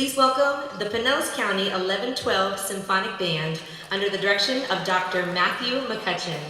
Please welcome the Pinellas County 1112 Symphonic Band under the direction of Dr. Matthew McCutcheon.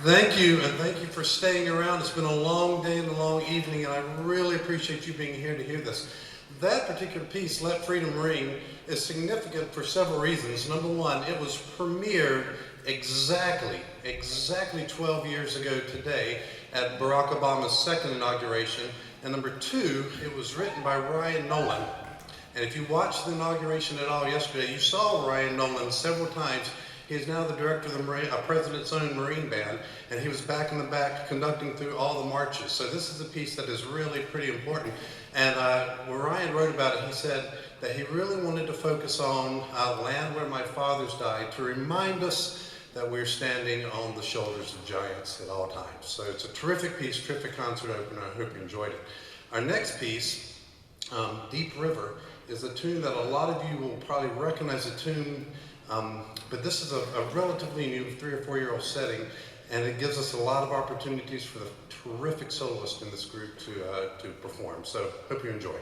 Thank you, and thank you for staying around. It's been a long day and a long evening, and I really appreciate you being here to hear this. That particular piece, Let Freedom Ring, is significant for several reasons. Number one, it was premiered exactly 12 years ago today at Barack Obama's second inauguration. And number two, it was written by Ryan Nowlin. And if you watched the inauguration at all yesterday, you saw Ryan Nowlin several times. He is now the director of the President's Own Marine Band, and he was back in the back conducting through all the marches. So this is a piece that is really pretty important. And when Ryan wrote about it, he said that he really wanted to focus on land where my fathers died to remind us that we're standing on the shoulders of giants at all times. So it's a terrific piece, terrific concert opener. I hope you enjoyed it. Our next piece, Deep River, is a tune that a lot of you will probably recognize the tune, but this is a relatively new 3 or 4 year old setting, and it gives us a lot of opportunities for the terrific soloist in this group to perform. So hope you enjoy.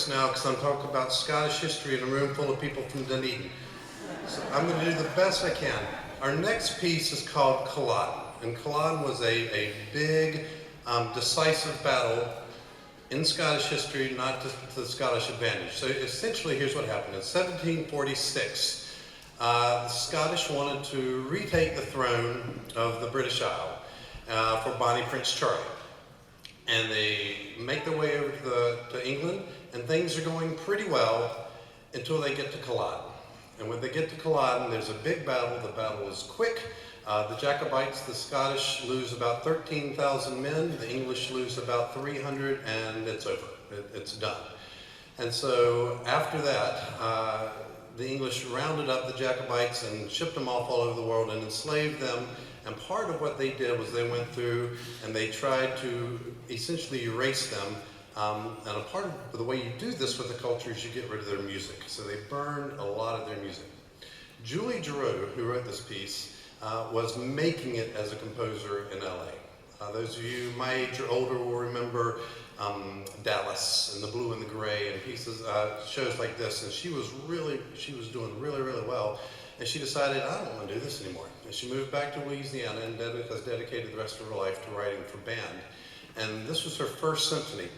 nervous now because I'm talking about Scottish history in a room full of people from Dunedin. So I'm going to do the best I can. Our next piece is called Culloden. And Culloden was a big, decisive battle in Scottish history, not just to the Scottish advantage. So essentially, here's what happened. In 1746, the Scottish wanted to retake the throne of the British Isle for Bonnie Prince Charlie. And they make their way over to England, and things are going pretty well until they get to Culloden. And when they get to Culloden, there's a big battle. The battle is quick. The Jacobites, the Scottish, lose about 13,000 men. The English lose about 300, and it's over. It's done. And so after that, the English rounded up the Jacobites and shipped them off all over the world and enslaved them. And part of what they did was they went through and they tried to essentially erase them. And a part of the way you do this with the culture is you get rid of their music. So they burned a lot of their music. Giroux, who wrote this piece, was making it as a composer in LA. Those of you my age or older will remember Dallas and the Blue and the Gray and pieces, shows like this. And she was doing really, really well. And she decided, I don't want to do this anymore. And she moved back to Louisiana and has dedicated the rest of her life to writing for band. And this was her first symphony.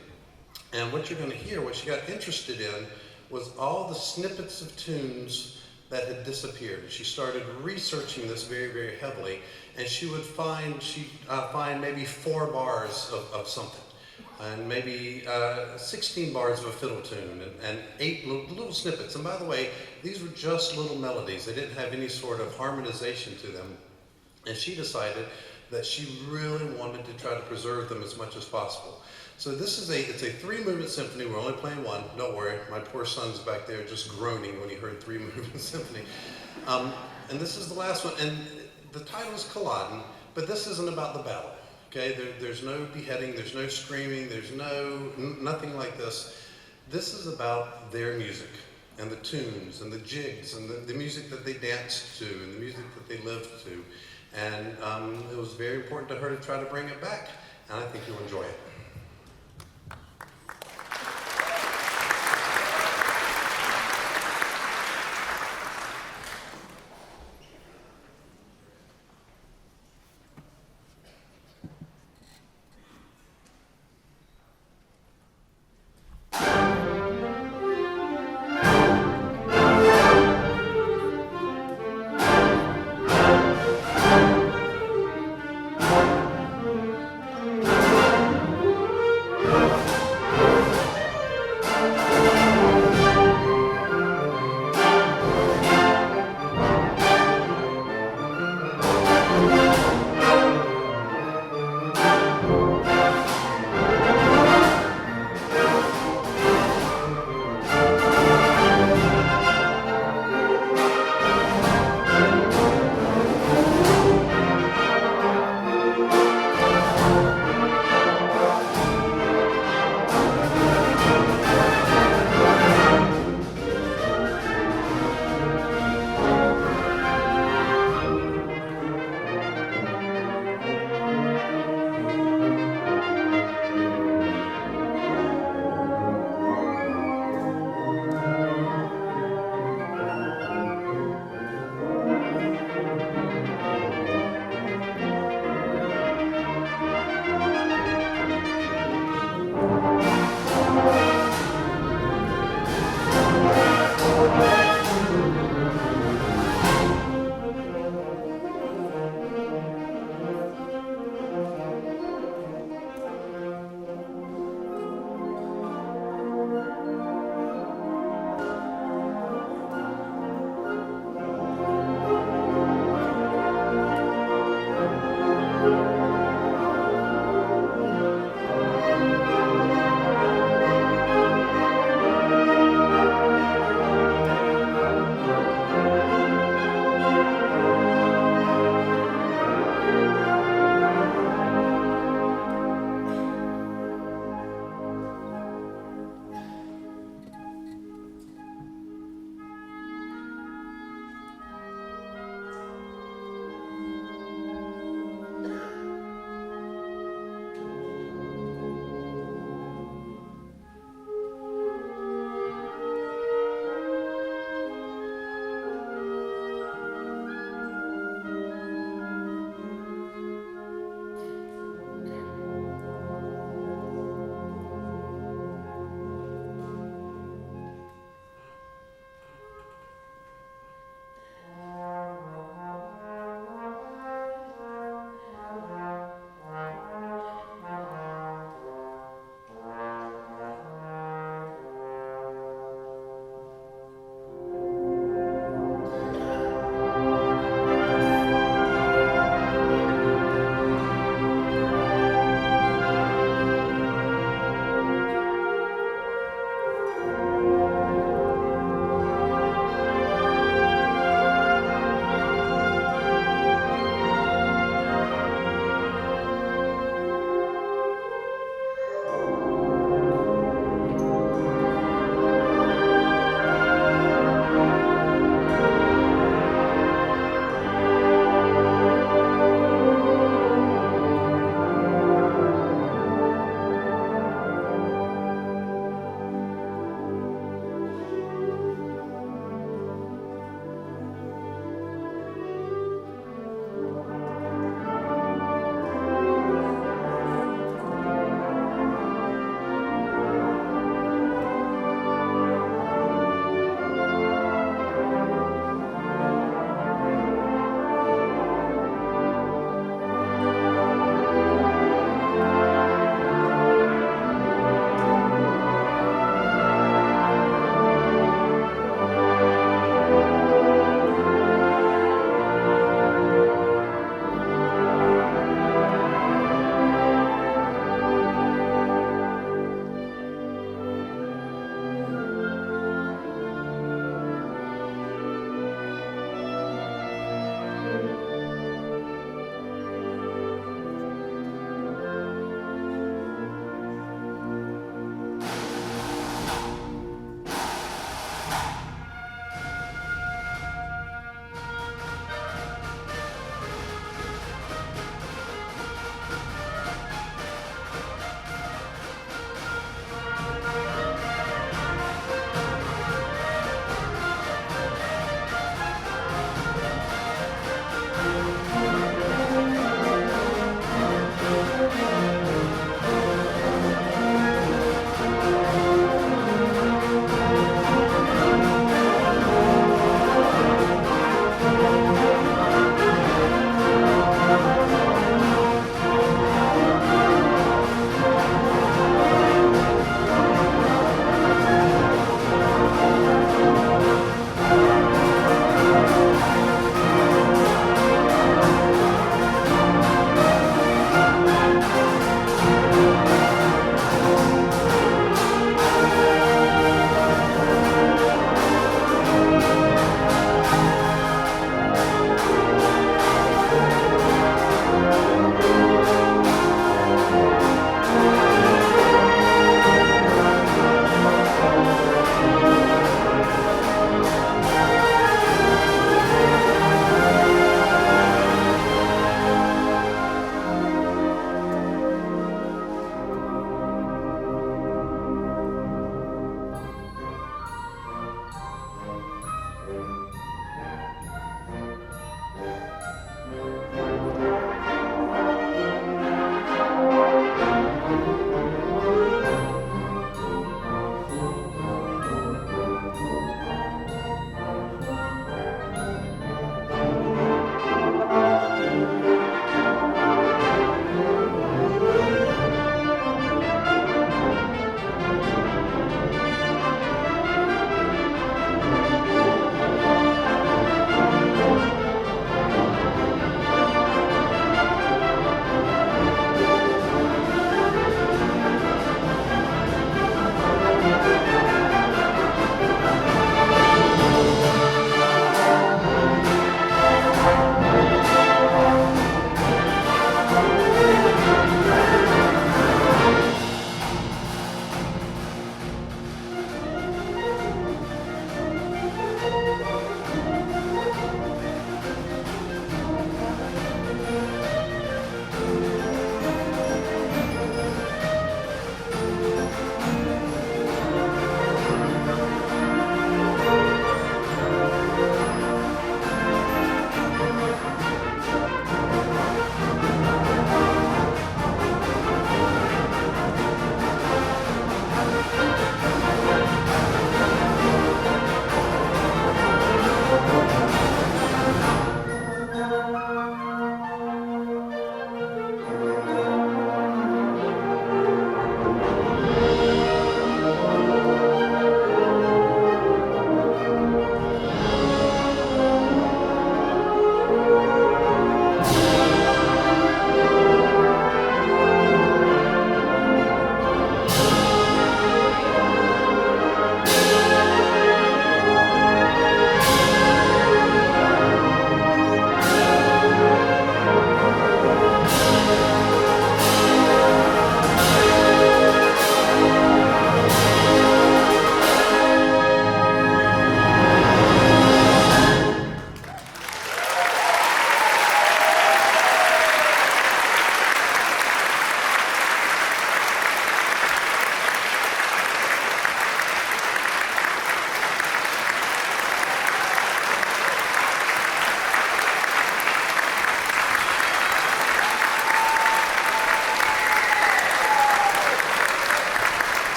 And what you're going to hear, what she got interested in, was all the snippets of tunes that had disappeared. She started researching this very, very heavily, and she'd find maybe 4 bars of something, and maybe 16 bars of a fiddle tune, and 8 little snippets. And by the way, these were just little melodies. They didn't have any sort of harmonization to them. And she decided that she really wanted to try to preserve them as much as possible. So this is it's a 3-movement symphony. We're only playing 1. Don't worry, my poor son's back there just groaning when he heard 3-movement symphony. And this is the last one. And the title is Culloden, but this isn't about the battle. Okay, there's no beheading, there's no screaming, there's nothing like this. This is about their music and the tunes and the jigs and the music that they danced to and the music that they lived to. And it was very important to her to try to bring it back, and I think you'll enjoy it.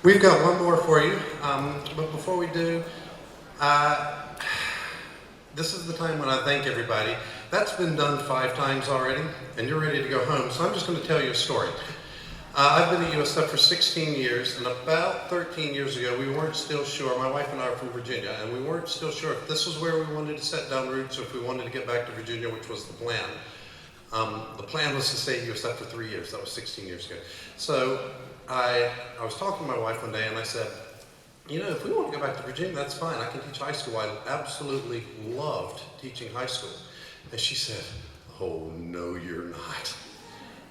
We've got one more for you, but before we do, this is the time when I thank everybody. That's been done 5 times already, and you're ready to go home, so I'm just going to tell you a story. I've been at USF for 16 years, and about 13 years ago, we weren't still sure. My wife and I are from Virginia, and we weren't still sure if this was where we wanted to set down roots or if we wanted to get back to Virginia, which was the plan. The plan was to stay at USF for 3 years. That was 16 years ago. So I was talking to my wife one day, and I said, you know, if we want to go back to Virginia, that's fine. I can teach high school. I absolutely loved teaching high school. And she said, oh, no, you're not.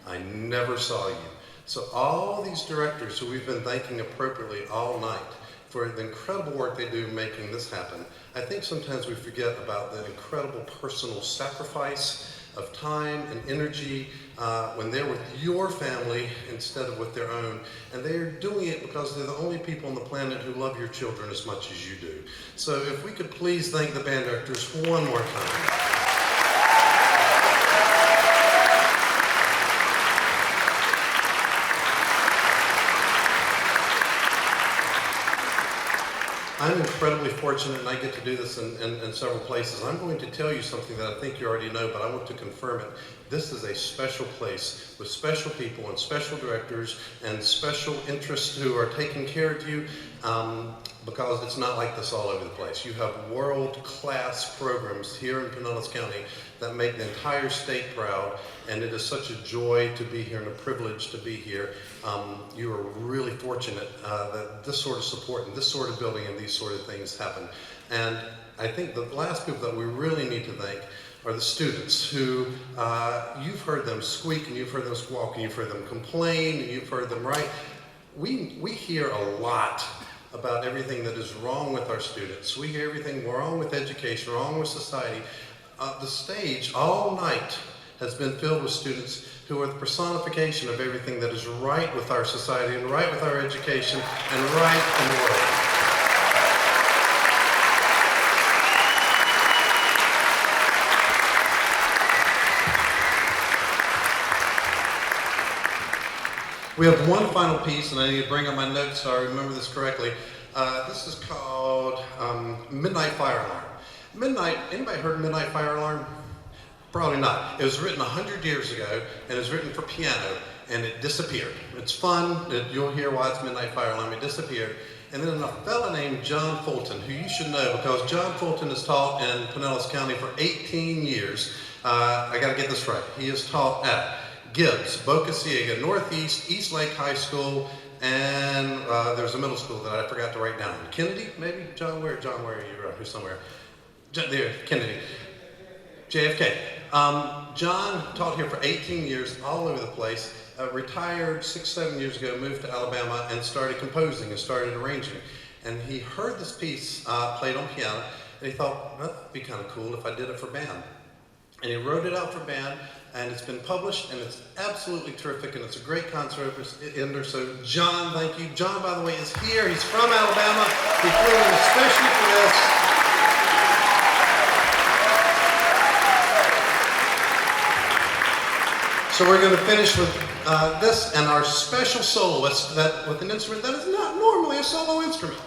I never saw you. So all these directors who we've been thanking appropriately all night for the incredible work they do making this happen, I think sometimes we forget about the incredible personal sacrifice of time and energy when they're with your family instead of with their own. And they're doing it because they're the only people on the planet who love your children as much as you do. So if we could please thank the band directors one more time. I'm incredibly fortunate, and I get to do this in several places. I'm going to tell you something that I think you already know, but I want to confirm it. This is a special place with special people and special directors and special interests who are taking care of you because it's not like this all over the place. You have world-class programs here in Pinellas County that make the entire state proud, and it is such a joy to be here and a privilege to be here. You are really fortunate that this sort of support and this sort of building and these sort of things happen. And I think the last people that we really need to thank are the students who, you've heard them squeak and you've heard them squawk and you've heard them complain and you've heard them write. We hear a lot about everything that is wrong with our students. We hear everything wrong with education, wrong with society. The stage all night has been filled with students who are the personification of everything that is right with our society and right with our education and right in the world. We have one final piece, and I need to bring up my notes so I remember this correctly. This is called Midnight Fire Alarm. Midnight, anybody heard of Midnight Fire Alarm? Probably not. It was written 100 years ago, and it was written for piano, and it disappeared. It's fun. You'll hear why it's Midnight Fire Alarm. It disappeared. And then a fella named John Fulton, who you should know because John Fulton has taught in Pinellas County for 18 years. I got to get this right. He has taught at Gibbs, Boca Ciega, Northeast, East Lake High School, and there's a middle school that I forgot to write down. Kennedy, maybe? John, where are you? Who's somewhere? There, Kennedy. JFK. John taught here for 18 years, all over the place, retired 6-7 years ago, moved to Alabama, and started composing and started arranging. And he heard this piece played on piano, and he thought, well, that'd be kind of cool if I did it for band. And he wrote it out for band, and it's been published, and it's absolutely terrific, and it's a great concert ender. So John, thank you. John, by the way, is here. He's from Alabama. He flew in especially for this. So we're going to finish with this and our special soloist with an instrument that is not normally a solo instrument.